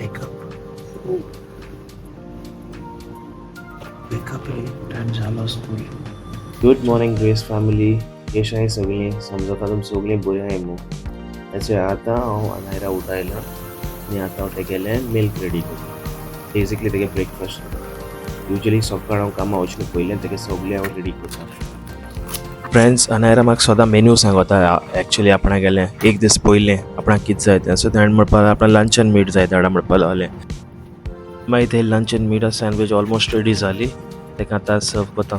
Wake up. Wake up, time झाला school. Good morning grace family. कशी आहे सगळी? समजता तुम सगळी बरी आहे मग. असे आता हांव अनायरा उठायला आणि आता ते गेले मिल्क रेडी करता. बेसिकली तेगे ब्रेकफास्ट. युजली सकाळ हांव कामां वचना पयलें तेगे सगळें हांव रेडी करता. फ्रेंड्स, अनायरा म्हाका सदां मेन्यू सांगता. एक्चुअली आपणा गेलें एक दीस पयलें आपणाक कितें जाय तें. सो ताणें म्हणपा आपणाक लंच एंड मीट जाय धाडा म्हणपा लागलें. मागीर ते लंच एंड मीटा सँडवीच ऑलमोस्ट रेडी जाली. तेका आतां सर्व करता.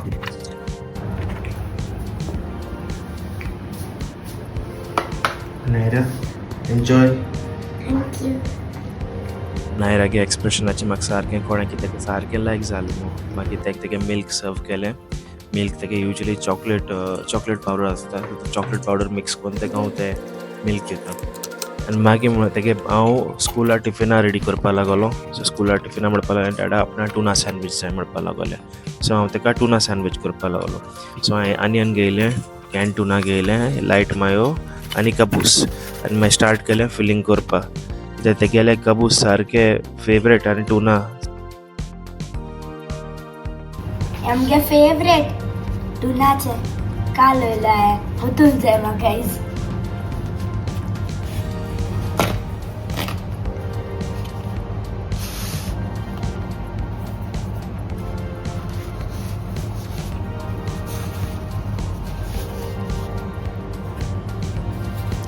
अनायरा, enjoy. Thank you. नायरागे एक्सप्रेशनाचें म्हाका सारकें कळ्ळें की तेका सारकें लायक जालें न्हू. मागीर तेगे मिल्क सर्व केलें. मिल्क तेगे युजली चॉकलेट पावडर आसता. चॉकलेट पावडर मिक्स करून तेका हांव तें मिल्क घेता. आनी मागीर तेगे हांव स्कुला टिफिना रेडी करपा लागलो. सो स्कुला टिफिना म्हणपा लागलें डाडा आपणा टुना सँडवीच जाय म्हणपा लागलें. सो हांव तेका टुना सँडवीच करपा लागलो. सो हांवें आनियन घेयलें, कॅन टुना घेयलें, लायट मायो आनी कबूस आनी मागीर स्टार्ट केलें फिलींग करपा. तेगेले कबूस सारके फेवरेट आनी टुना आमगे फेवरेट टुनाचे कालोयला आहे होतून जाय म्हाका आयज.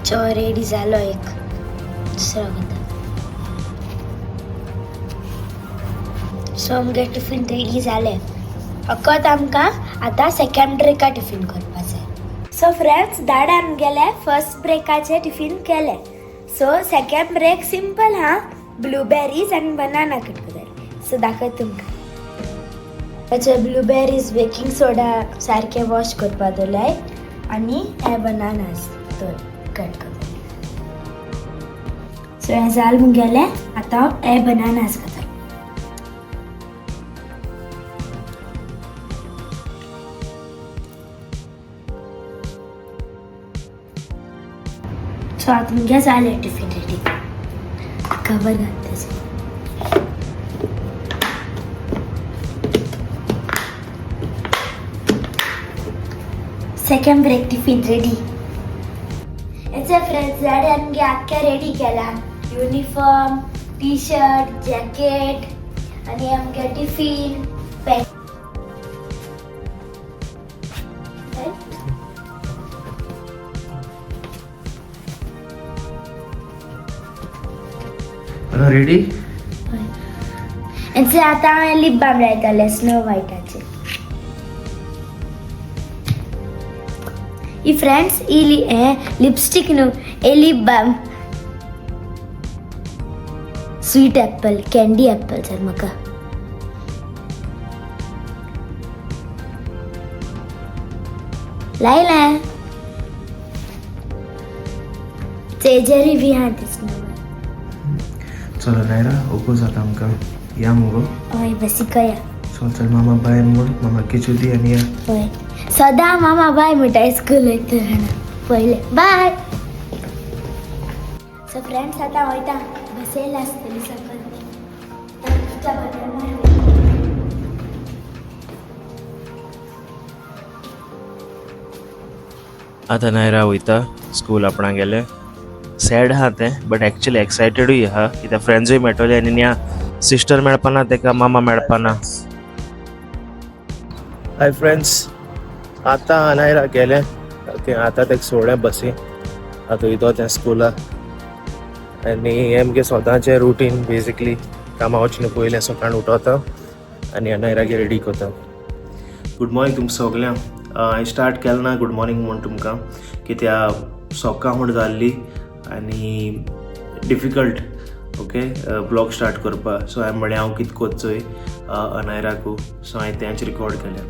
चो रेडी जालो एक दुसरो घेता. सो आमगे टिफिन रेडी जालें. फकत आमकां आतां सेकंड ब्रेका टिफिन करपा जाय. सो फ्रेंड्स, दाडान गेले फर्स्ट ब्रेकाचे टिफिन केले. सो सेकंड ब्रेक सिंपल हा, ब्लूबेरीज आनी बनाना कट करतले. सो दाखय तुमकां. ताचे ब्लूबेरीज बेकिंग सोडा सारके वॉश करपा दवरलाय आनी हे बनानास कट करतले. सो हे जाल मुगेले. आतां हे बनानास खाता. सो आता मुगे जालें टिफिन रेडी. कवर घालता. Second break tiffin ready. याचे फ्रेंड्स झाडे आमगे आख्या रेडी केला. युनिफॉर्म, टी शर्ट, जॅकेट आणि आमगे टिफिन पॅक. रेडी? याचे आता हांवें लिप बाम लायताले स्नो व्हायटाचे. ही फ्रेंड्स हे लिपस्टिक न्हू, हे lip balm sweet apple, candy apple सर म्हाका. लायला तेजेरी बी हा दिसना. चल अनायरा, ओको जाता आमकां. या मुगो. हय बसिका या. सो चल मामा बाय म्हूण. मामा किचू आनी या. हय सदां मामा बाय म्हणटा स्कूल वयतना पयले बाय. सो फ्रेंड्स आतां वयता. बसयला आसतली सकल. आतां नायरा वयता स्कूल आपणा गेले. सॅड आहा तें बट एक्चुली एक्सायटेडूय आहा कित्याक फ्रेंड्सूय मेळटले आनी न्या सिस्टर मेळपाना तेका मामा मेळपाना. हाय फ्रेंड्स, आतां अनायरा गेलें. ओके, आतां तेका सोडलें बसी. आतां वयतो तें स्कुला आनी हें आमगे स्वताचें रुटीन. बेजिकली कामां वचना पयलें सकाळ उठोता आनी अनायरागे रेडी करता. गूड मॉर्निंग तुमकां सगल्यांक. हांवें स्टार्ट केलें ना गूड मॉर्निंग म्हूण तुमकां कित्याक सकाळ म्हूण जाल्ली आनी डिफिकल्ट ओके ब्लॉग स्टार्ट करपा. सो हांवें म्हणलें हांव कितें कोचोय अनायराकू. सो हांवें तेंच रिकॉर्ड केलें.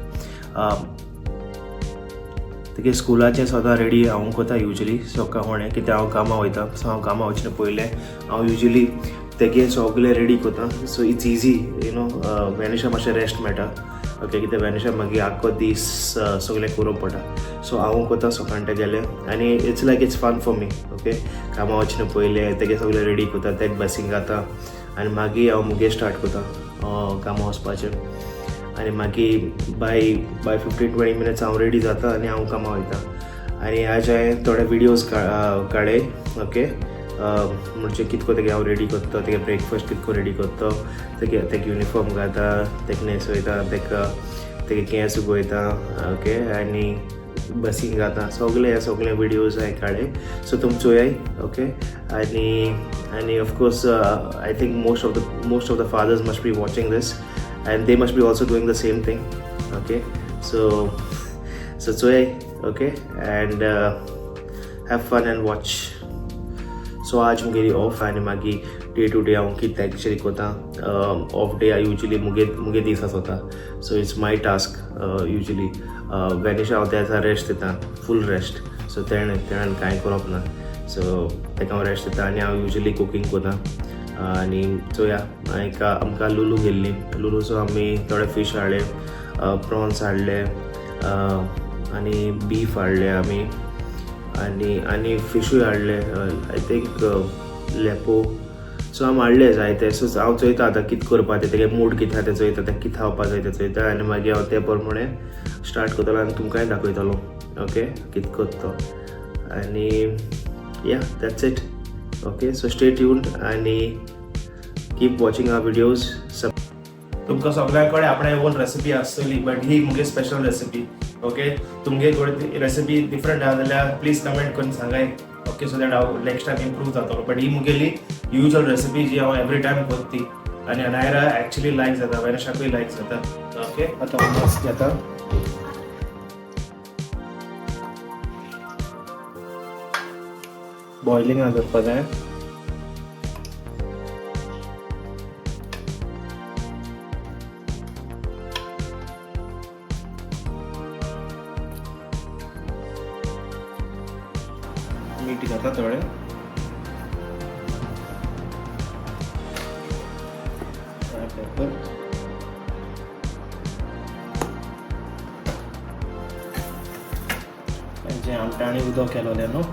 तेगे स्कुलाचें सदां रेडी हांव कोता युजली सकाळ फुडें कित्याक हांव कामां वयता. सो हांव कामां वचना पयलें हांव युजली तेगे सगळे रेडी कोता so it's easy you know Vanisha मातशें रेस्ट मेळटा ओके कित्याक वॅनिशा मागीर आख्खो दीस सगळें करूंक पडटा सो हांव कोता सकाळचे गेले आनी it's like it's fun for me okay कामां वचना पयले तेगे सगळें रेडी कोता तेक बसींग घाता आनी मागीर हांव मुगे स्टार्ट कोता कामां वचपाचें आनी मागीर बाय 15-20 मिनट्स हांव रेडी जाता आनी हांव कामां वयता आनी आज हांवें थोडे विडियोज काडले ओके म्हणजे कितको तेगे हांव रेडी करता तेगे ब्रेकफास्ट कितको रेडी करता तेगे युनिफॉर्म घाता तेका न्हेसयता तेगे केंस उगयता ओके आनी बसींग घाता सगळे विडियोज हांवें काडले सो तुमी चोयाय ओके आनी of course I think most of the fathers must be watching this and they must be also doing the same thing okay so चोयाय okay and have fun and watch so आज मुगेली of आनी मागीर day to day हांव कितें actually कोता of day usually मुगे दीस आसता so it's my task usually Vanisha हांव त्या रेस्ट दिता फूल रेस्ट सो तेणें कांय करप ना सो तेका हांव रेस्ट दिता आनी हांव युजली कुकींग कोता आनी चोया आमकां लुलू गेल्ली लुलूचो आमी थोडे फीश हाडले प्रॉन्स हाडले आनी बीफ हाडले आमी आनी फिशूय हाडले आय थिंक लेपो सो हांव हाडले जायते सो हांव चोयता आतां कितें करपा तेगे मूड कितें आहा तें चोयता तें कितें खावपा जाय तें चोयता आनी मागीर हांव ते प्रमाणे स्टार्ट करतलो आनी तुमकांय दाखयतलो ओके कितें करता आनी या that's it okay so stay tuned आनी कीप वॉचिंग आवर विडियोज तुमकां सगळ्यां कडेन आपणे ओन रेसिपी आसतली बट ही मुगे स्पेशल रेसिपी ओके तुमगे कडेन रेसिपी डिफरंट आहा जाल्यार प्लीज कमेंट करून सांगाय ओके सो दॅट हांव नेक्स्ट टायम इम्प्रूव जातलो but he Mungeli usual recipe जी हांव एवरी टायम करती आनी नायरा एक्चुअली लायक जाता वॅनिशाकूय लायक जाता ओके आतां मस्त घेता बॉयलिंग दवरपा जाय मीठ घाता थोडे पेपर जे आमटाणी उदक केलोलें न्हू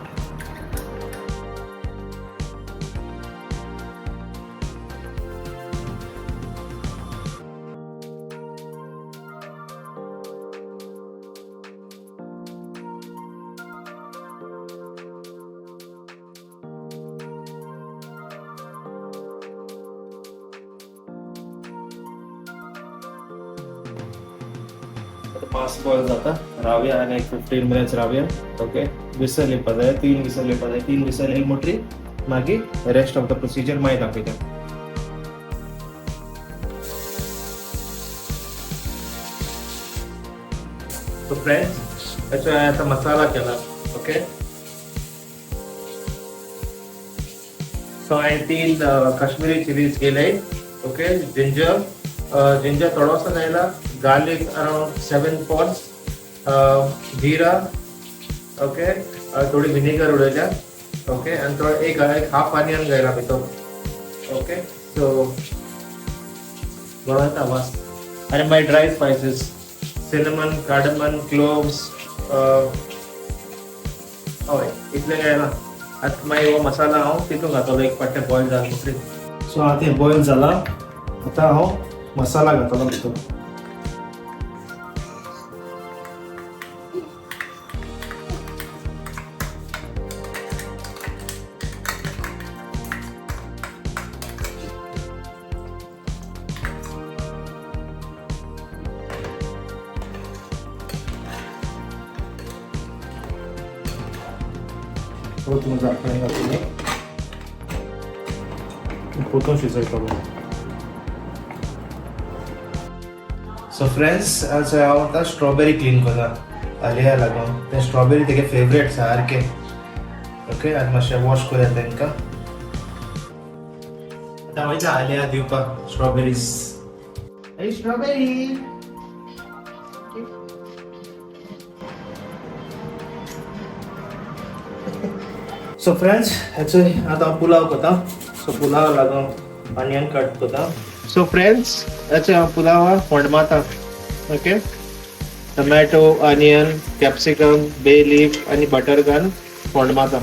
फास्ट बॉयल जाता रावया आनी एक 15 मिनिट्स रावया ओके विसल येवपा जाय 3 विसल येवपा जाय 3 विसल येयली म्हणटरी मागीर रेस्ट ऑफ द प्रोसिजर मागीर दाखयता सो फ्रेंड्स हेचो हांवें आतां मसाला केला ओके सो हांवें 3 काश्मीरी चिलीज केले ओके जिंजर थोडोसो घायला garlic around 7 pods जीरा ओके थोड़ी विनेगर उडयल्या ओके आनी थोडे एक हाफ ऑनियन घायला भितर ओके सो बरो येता वास आनी मागीर dry spices cinnamon cardamom cloves हय इतलें घायला आतां मागीर हो मसाला हांव तितून घातलो एक पाटें बॉयल जाल म्हणटरी सो आतां तें बॉयल जाला आतां हांव मसाला घातलो भितर पोतून शिजयतलो सो फ्रेंड्स आज हांव आतां स्ट्रॉबेरी क्लीन करता आलिया लागून ते स्ट्रॉबेरी तेगे फेवरेट सारके ओके आनी मातशें वॉश करूया तांकां आतां वयता आलिया दिवपाक स्ट्रॉबेरीज ए स्ट्रॉबेरी सो फ्रेंड्स हेचो आतां पुलाव करता सो पुलाव लागून ऑनियन कट कोता. सो फ्रेंड्स, अच्छा पुलावा फोंडमाता. Okay, tomato, onion, capsicum, bay leaf आणि बटर घालून फोंडमाता.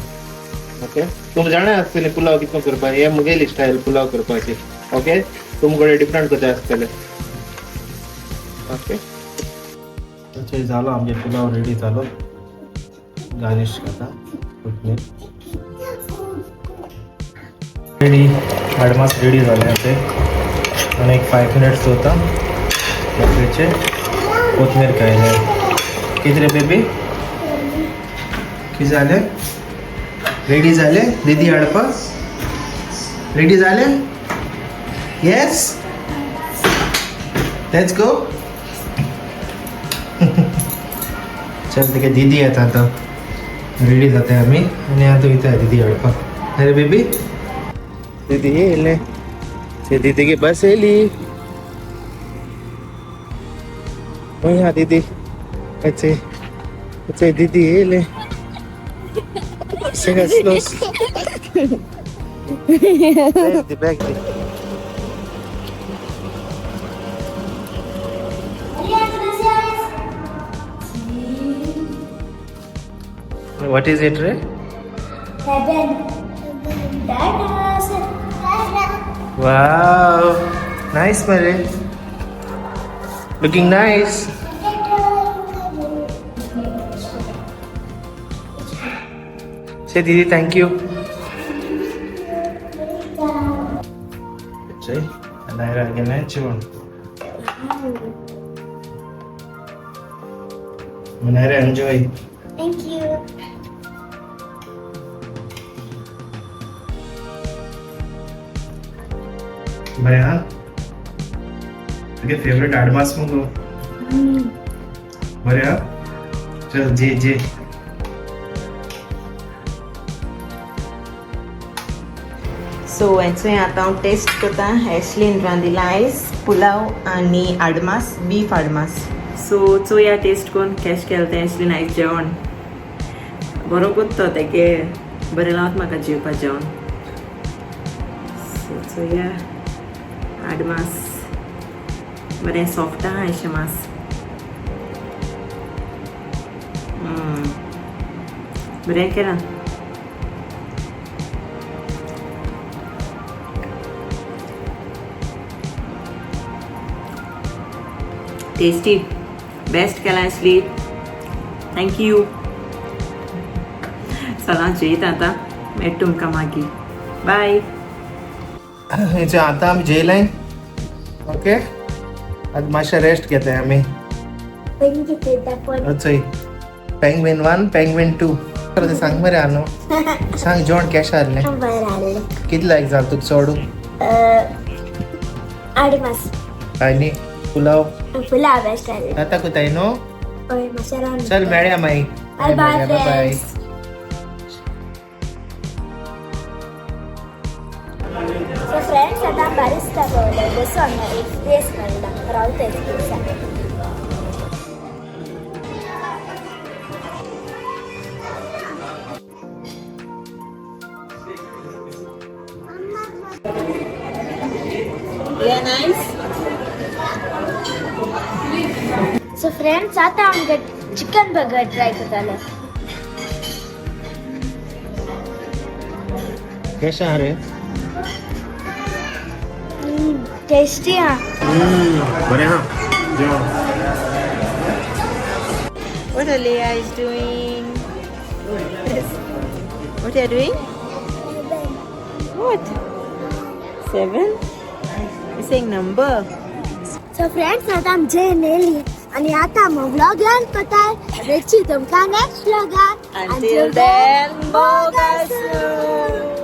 ओके, तुम जाणा आसतले पुलाव कितको करपाक. हे मुगेली स्टायल पुलाव करपाची. ओके, तुमकडे डिफरंट कशें आसतले. ओके, अच्छा झालो आमचे पुलाव रेडी झालो. गार्निश करता कोथमीर. रेडी, अडमास रेडी झाले ते. आणि एक 5 मिनिट्स होता. त्याचे कोथमीर खायले. किती रे बेबी? किती झाले? रेडी झाले दीदी अडपा? रेडी झाले? Yes, let's go. चल ठीक आहे, दीदी येत आता. रेडी जाते आम्ही. आणि आता इथे आहे दीदी अडपा. अरे बेबी, दीदी येले. ते दीदी की बस येली. हाँ दीदी, अच्छे अच्छे दीदी येले. Sing us close. The back. What is it, Ray? Heaven. Wow, nice, Mary. Looking nice. Say Didi, thank you. Say, Naira again, Chivon. Naira, enjoy. Thank you. Bye, huh? Okay, favorite advance mongo. Bye, huh? Chal, J. सो हेचो आतां हांव test करता. एशलीन रांदिला आयज पुलाव आनी आडमास, beef आडमास. सो चोया test करून cash केलें तें एशलीन आयज जेवण. बरो करता तेगे, बरें लावता म्हाका जेवपा जेवण. सो चोया आडमास. बरें सॉफ्ट आहा अशें मास. बरें केलां. टेस्टी, बेस्ट केला असली. Thank you. चला जेयता आतां. मेळटा तुमकां मागीर. बाय. आता आमी जेयलें. ओके, आतां मातशें रेस्ट घेताय आमी. चोय, पेंग्वीन 1, पेंग्वीन 2. ते सांग मरे आनो. सांग जेवण केशें आहलें? कितलें लायक जालें तुका चोडू? आडमास. आनी पुलाव? पुलाव बेस्ट आले. आता कोताय नो? ओय मसाला. चल मेळया मागीर. Bye bye bye. So friends, आता बारिस्ता पावले. बसू हांगा एक प्लेस मेळ्ळा. रावता एक प्लेसार. Yeah, nice. सो फ्रेंड्स, आता आमगे चिकन बर्गर ट्राय करताले. केशें आहा रे? टेस्टी हा. बरें आहा जेवण. What Aliyah is doing? What are you doing? What? 7? You're saying number? So friends, आता आमचे नेली. आणि आता मग व्लॉग लर्न करताय. भेटची तुमका नेक्स्ट व्लॉगात. Until then, bogasu.